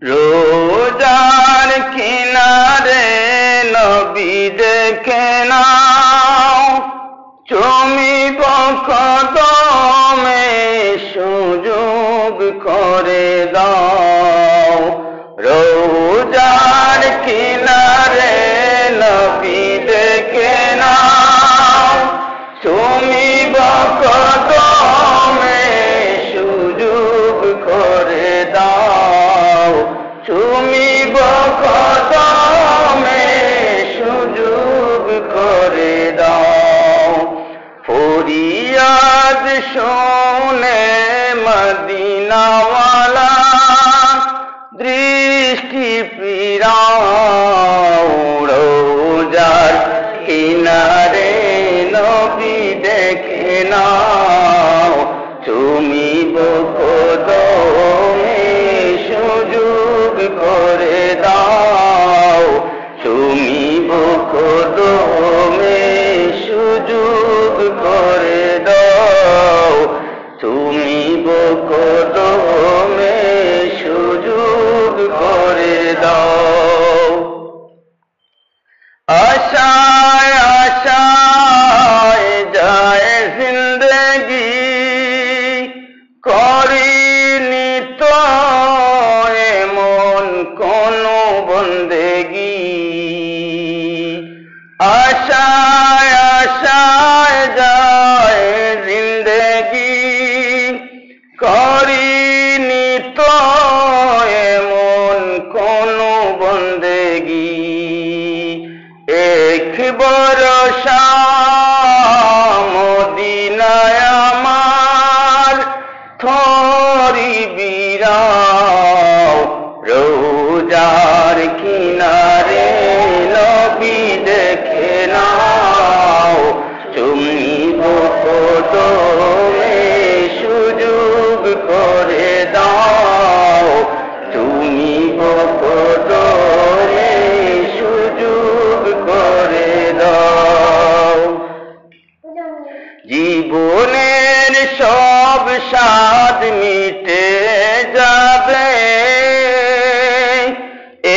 রোজার কিনারে নবী দেখে নাও, চুমিব কদমে সুযোগ করে দাও। রোজার কিনারে নবী দেখে নাও, চুমিব কদমে সুযোগ করে দাও। চুমিব কদমে সুযোগ করে দাও। ফরিয়াদ শুনে মদিনাওয়ালা দৃষ্টি ফিরাও। রোজার কিনারে নবী দেখে নাও, চুমিব কদমে সুযোগ করে দাও। চুমিব কদমে সুযোগ করে দাও। চুমিব কদমে সুযোগ করে দাও। আশায় আশায় যায় জিন্দগি, করিনি তো এমন কোনো বন্দেগি। আশায় আশায় যায় জিন্দগি, করিনি তো এমন কোনো বন্দেগি। এক বরষা মদিনায় আমার থরি বিরাও। রোজার কিনারে নবী দেখে নাও, চুমিব কদমে সুযোগ করে দাও। চুমিব কদমে সুযোগ করে দাও। জীবনের সব স্বাদ মিটে যাবে,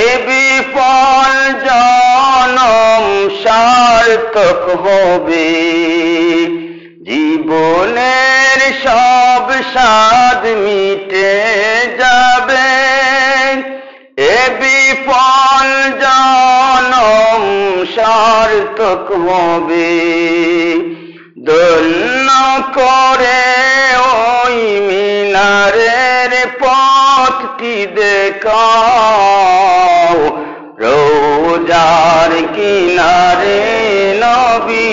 এ বিফল জনম সার্থক হবে। জীবনের সব স্বাদ মিটে যাবে, এ বিফল জনম সার্থক হবে। ধন্য করে ওই মিনারের পথটি দেখাও। রোজার কিনারে নবী